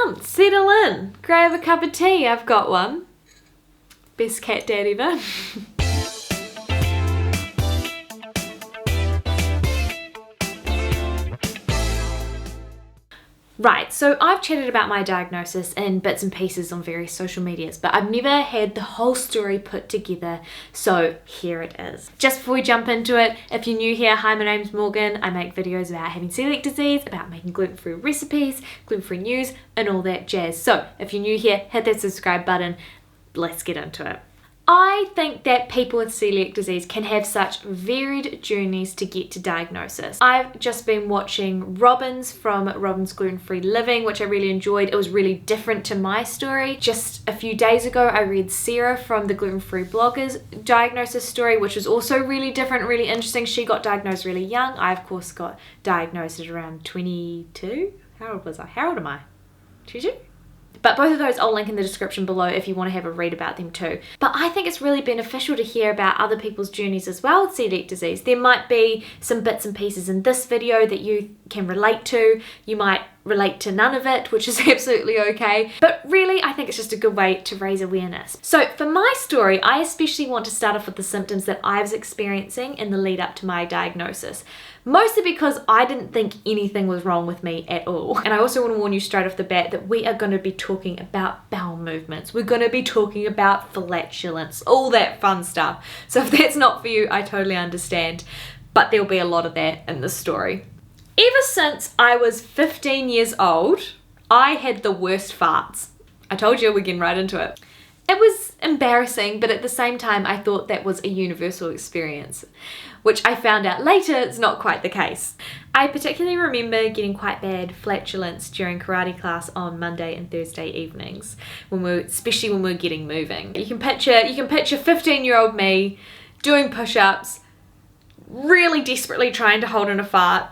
down, settle in, grab a cup of tea, I've got one. Best cat dad ever. Right, so I've chatted about my diagnosis in bits and pieces on various social medias, but I've never had the whole story put together, so here it is. Just before we jump into it, if you're new here, hi, my name's Morgan. I make videos about having celiac disease, about making gluten-free recipes, gluten-free news, and all that jazz. So if you're new here, hit that subscribe button. Let's get into it. I think that people with celiac disease can have such varied journeys to get to diagnosis. I've just been watching Robin's from Robin's Gluten-Free Living, which I really enjoyed. It was really different to my story. Just a few days ago, I read Sarah from the Gluten-Free Blogger's diagnosis story, which was also really different, really interesting. She got diagnosed really young. I, of course, got diagnosed at around 22. How old was I? How old am I? 22? But both of those I'll link in the description below if you want to have a read about them too. But I think it's really beneficial to hear about other people's journeys as well with celiac disease. There might be some bits and pieces in this video that you can relate to. You might relate to none of it, which is absolutely okay. But really, I think it's just a good way to raise awareness. So for my story, I especially want to start off with the symptoms that I was experiencing in the lead up to my diagnosis. Mostly because I didn't think anything was wrong with me at all. And I also want to warn you straight off the bat that we are going to be talking about bowel movements. We're going to be talking about flatulence, all that fun stuff. So if that's not for you, I totally understand. But there'll be a lot of that in this story. Ever since I was 15 years old, I had the worst farts. I told you we're getting right into it. It was embarrassing, but at the same time, I thought that was a universal experience, which I found out later is not quite the case. I particularly remember getting quite bad flatulence during karate class on Monday and Thursday evenings, especially when we were getting moving. You can picture 15-year-old me doing push-ups, really desperately trying to hold in a fart.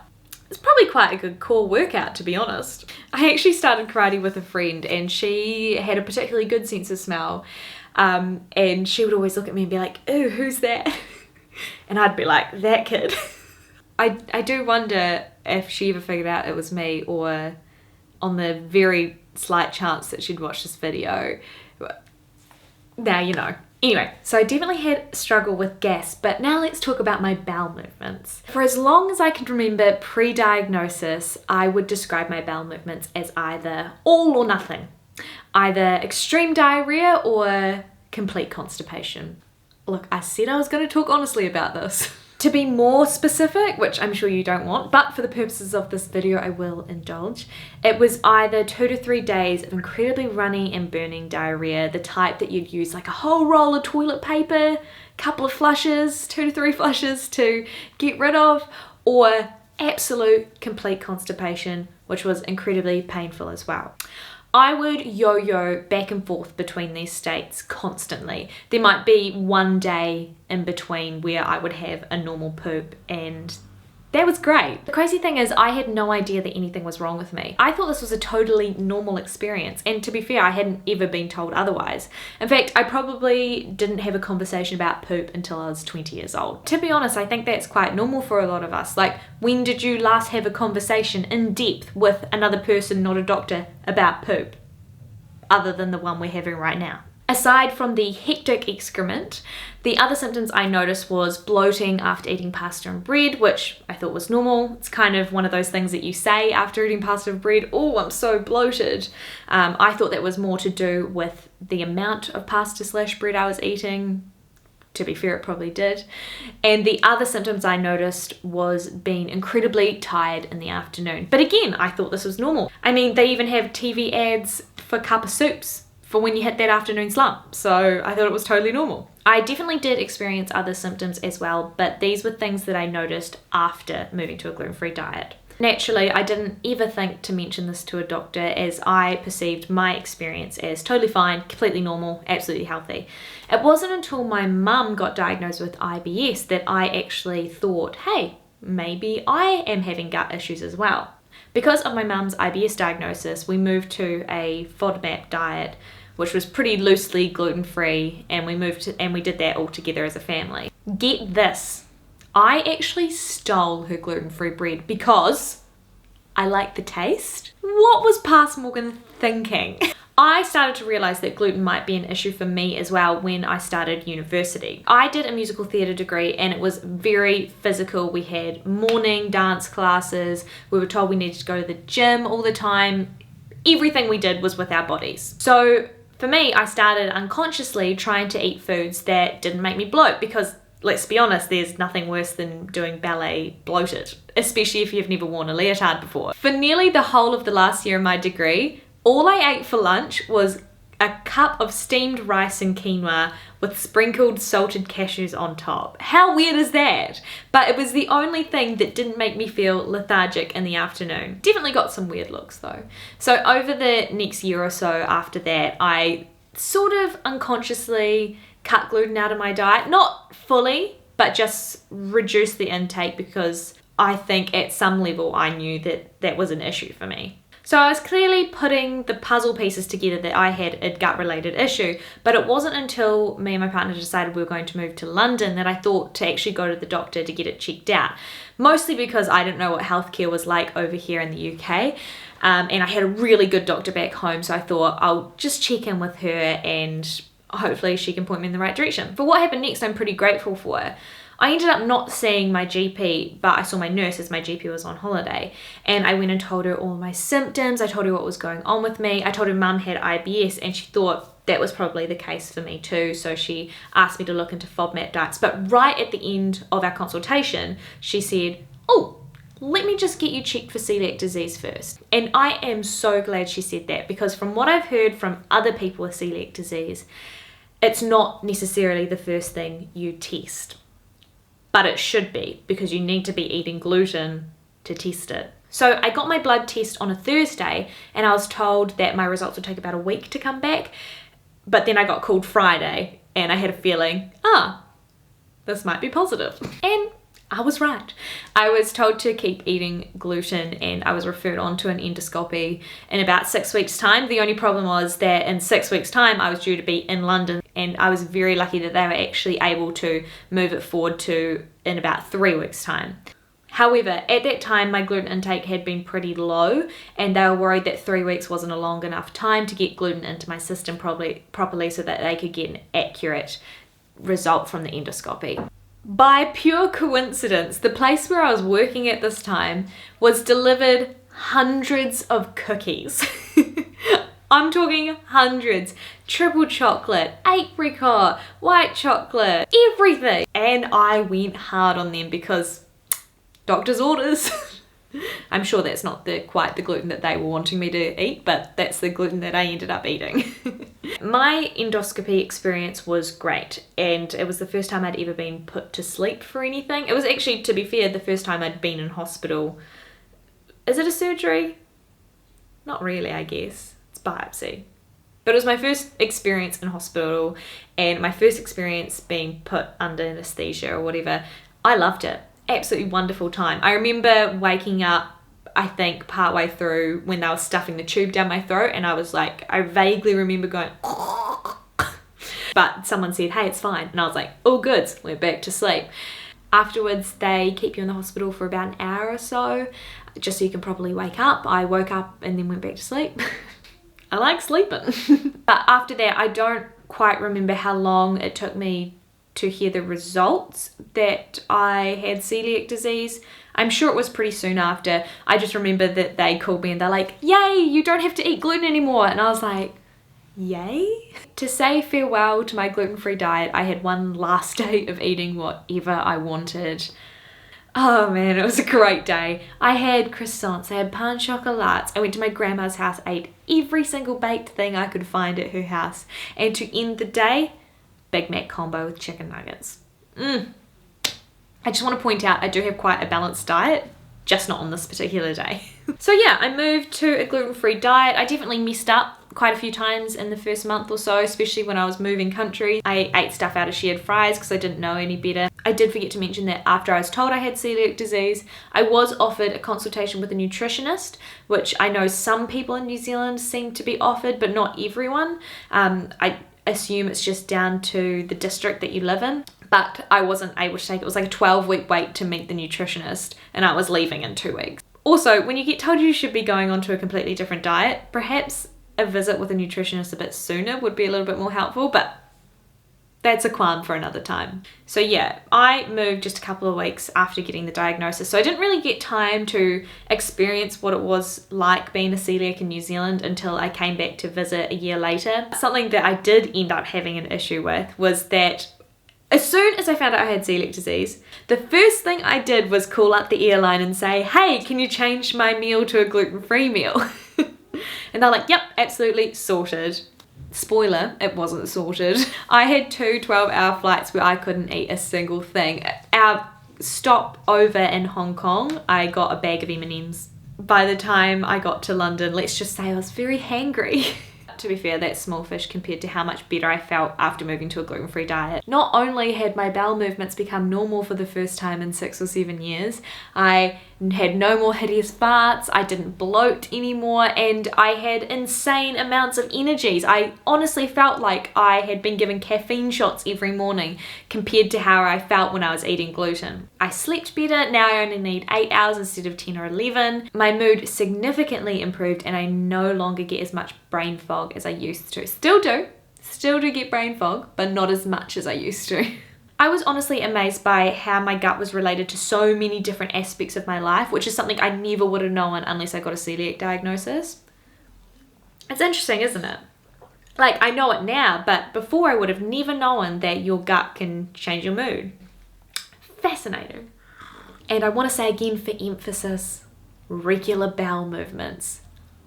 It's probably quite a good core workout, to be honest. I actually started karate with a friend and she had a particularly good sense of smell. And she would always look at me and be like, "Ooh, who's that?" And I'd be like, "That kid." I do wonder if she ever figured out it was me, or on the very slight chance that she'd watched this video. Now you know. Anyway, so I definitely had a struggle with gas, but now let's talk about my bowel movements. For as long as I can remember pre-diagnosis, I would describe my bowel movements as either all or nothing. Either extreme diarrhea or complete constipation. Look, I said I was going to talk honestly about this. To be more specific, which I'm sure you don't want, but for the purposes of this video I will indulge, it was either 2 to 3 days of incredibly runny and burning diarrhea, the type that you'd use like a whole roll of toilet paper, couple of flushes, 2 to 3 flushes to get rid of, or absolute complete constipation, which was incredibly painful as well. I would yo-yo back and forth between these states constantly. There might be one day in between where I would have a normal poop, and that was great. The crazy thing is I had no idea that anything was wrong with me. I thought this was a totally normal experience, and to be fair, I hadn't ever been told otherwise. In fact, I probably didn't have a conversation about poop until I was 20 years old. To be honest, I think that's quite normal for a lot of us. Like, when did you last have a conversation in depth with another person, not a doctor, about poop? Other than the one we're having right now. Aside from the hectic excrement, the other symptoms I noticed was bloating after eating pasta and bread, which I thought was normal. It's kind of one of those things that you say after eating pasta and bread, "Oh, I'm so bloated." I thought that was more to do with the amount of pasta/bread I was eating. To be fair, it probably did. And the other symptoms I noticed was being incredibly tired in the afternoon. But again, I thought this was normal. I mean, they even have TV ads for cup of soups for when you hit that afternoon slump. So I thought it was totally normal. I definitely did experience other symptoms as well, but these were things that I noticed after moving to a gluten-free diet. Naturally, I didn't ever think to mention this to a doctor, as I perceived my experience as totally fine, completely normal, absolutely healthy. It wasn't until my mum got diagnosed with IBS that I actually thought, hey, maybe I am having gut issues as well. Because of my mum's IBS diagnosis, we moved to a FODMAP diet, which was pretty loosely gluten-free, and we did that all together as a family. Get this. I actually stole her gluten-free bread because I like the taste. What was past Morgan thinking? I started to realise that gluten might be an issue for me as well when I started university. I did a musical theatre degree and it was very physical. We had morning dance classes. We were told we needed to go to the gym all the time. Everything we did was with our bodies. So for me, I started unconsciously trying to eat foods that didn't make me bloat because, let's be honest, there's nothing worse than doing ballet bloated, especially if you've never worn a leotard before. For nearly the whole of the last year of my degree, all I ate for lunch was a cup of steamed rice and quinoa with sprinkled salted cashews on top. How weird is that? But it was the only thing that didn't make me feel lethargic in the afternoon. Definitely got some weird looks though. So over the next year or so after that, I sort of unconsciously cut gluten out of my diet. Not fully, but just reduced the intake because I think at some level I knew that that was an issue for me. So I was clearly putting the puzzle pieces together that I had a gut-related issue, but it wasn't until me and my partner decided we were going to move to London that I thought to actually go to the doctor to get it checked out. Mostly because I didn't know what healthcare was like over here in the UK, and I had a really good doctor back home, so I thought I'll just check in with her and hopefully she can point me in the right direction. For what happened next, I'm pretty grateful for. I ended up not seeing my GP, but I saw my nurse as my GP was on holiday. And I went and told her all my symptoms. I told her what was going on with me. I told her mum had IBS and she thought that was probably the case for me too. So she asked me to look into FODMAP diets. But right at the end of our consultation, she said, "Oh, let me just get you checked for celiac disease first." And I am so glad she said that because from what I've heard from other people with celiac disease, it's not necessarily the first thing you test. But it should be because you need to be eating gluten to test it. So I got my blood test on a Thursday and I was told that my results would take about a week to come back. But then I got called Friday and I had a feeling, this might be positive. And I was right. I was told to keep eating gluten and I was referred on to an endoscopy in about 6 weeks' time. The only problem was that in 6 weeks' time I was due to be in London and I was very lucky that they were actually able to move it forward to in about 3 weeks' time. However, at that time my gluten intake had been pretty low and they were worried that 3 weeks wasn't a long enough time to get gluten into my system properly so that they could get an accurate result from the endoscopy. By pure coincidence, the place where I was working at this time was delivered hundreds of cookies. I'm talking hundreds. Triple chocolate, apricot, white chocolate, everything. And I went hard on them because doctor's orders. I'm sure that's not quite the gluten that they were wanting me to eat, but that's the gluten that I ended up eating. My endoscopy experience was great, and it was the first time I'd ever been put to sleep for anything. It was actually, to be fair, the first time I'd been in hospital. Is it a surgery? Not really, I guess. It's biopsy. But it was my first experience in hospital, and my first experience being put under anesthesia or whatever. I loved it. Absolutely wonderful time. I remember waking up, I think partway through when they were stuffing the tube down my throat and I was like, I vaguely remember going but someone said, "Hey, it's fine," and I was like, "Oh good," went back to sleep. Afterwards they keep you in the hospital for about an hour or so just so you can properly wake up. I woke up and then went back to sleep. I like sleeping. But after that I don't quite remember how long it took me to hear the results that I had celiac disease. I'm sure it was pretty soon after. I just remember that they called me and they're like, "Yay, you don't have to eat gluten anymore." And I was like, yay? To say farewell to my gluten-free diet, I had one last day of eating whatever I wanted. Oh man, it was a great day. I had croissants, I had pain chocolates, I went to my grandma's house, ate every single baked thing I could find at her house. And to end the day, Big Mac combo with chicken nuggets. I just want to point out I do have quite a balanced diet, just not on this particular day. So yeah, I moved to a gluten-free diet. I definitely messed up quite a few times in the first month or so, especially when I was moving country. I ate stuff out of shared fries because I didn't know any better. I did forget to mention that after I was told I had celiac disease, I was offered a consultation with a nutritionist, which I know some people in New Zealand seem to be offered, but not everyone. I assume it's just down to the district that you live in, but I wasn't able to take it. It was like a 12-week wait to meet the nutritionist and I was leaving in 2 weeks. Also, when you get told you should be going on to a completely different diet, perhaps a visit with a nutritionist a bit sooner would be a little bit more helpful, but that's a qualm for another time. So yeah, I moved just a couple of weeks after getting the diagnosis, so I didn't really get time to experience what it was like being a celiac in New Zealand until I came back to visit a year later. Something that I did end up having an issue with was that as soon as I found out I had celiac disease, the first thing I did was call up the airline and say, hey, can you change my meal to a gluten-free meal? And they're like, yep, absolutely, sorted. Spoiler, it wasn't sorted. I had two 12-hour flights where I couldn't eat a single thing. Our stop over in Hong Kong, I got a bag of M&Ms. By the time I got to London, let's just say I was very hangry. To be fair, that's small fish compared to how much better I felt after moving to a gluten-free diet. Not only had my bowel movements become normal for the first time in 6 or 7 years, I had no more hideous farts, I didn't bloat anymore, and I had insane amounts of energies. I honestly felt like I had been given caffeine shots every morning compared to how I felt when I was eating gluten. I slept better, now I only need 8 hours instead of 10 or 11. My mood significantly improved and I no longer get as much brain fog as I used to. Still do get brain fog, but not as much as I used to. I was honestly amazed by how my gut was related to so many different aspects of my life, which is something I never would have known unless I got a celiac diagnosis. It's interesting, isn't it? Like, I know it now, but before I would have never known that your gut can change your mood. Fascinating. And I want to say again for emphasis, regular bowel movements.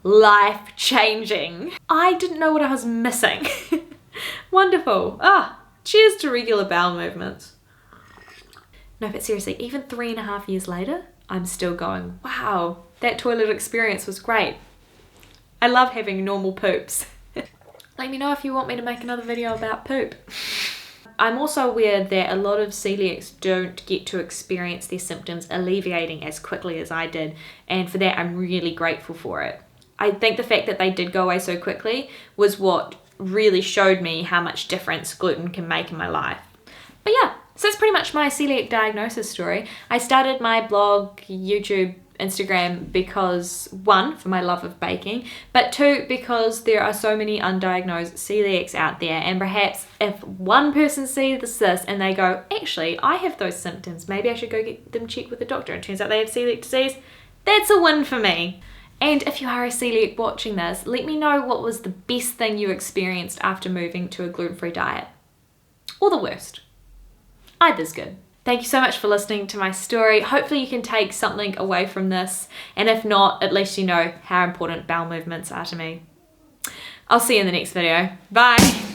Life-changing. I didn't know what I was missing. Wonderful. Cheers to regular bowel movements. No, but seriously, even 3.5 years later, I'm still going, wow, that toilet experience was great. I love having normal poops. Let me know if you want me to make another video about poop. I'm also aware that a lot of celiacs don't get to experience their symptoms alleviating as quickly as I did, and for that I'm really grateful for it. I think the fact that they did go away so quickly was what really showed me how much difference gluten can make in my life. But yeah, so that's pretty much my celiac diagnosis story. I started my blog, YouTube, Instagram because, one, for my love of baking, but two, because there are so many undiagnosed celiacs out there, and perhaps if one person sees this and they go, actually, I have those symptoms, maybe I should go get them checked with a doctor, and it turns out they have celiac disease, that's a win for me. And if you are a celiac watching this, let me know what was the best thing you experienced after moving to a gluten-free diet. Or the worst. Either's good. Thank you so much for listening to my story. Hopefully you can take something away from this. And if not, at least you know how important bowel movements are to me. I'll see you in the next video. Bye.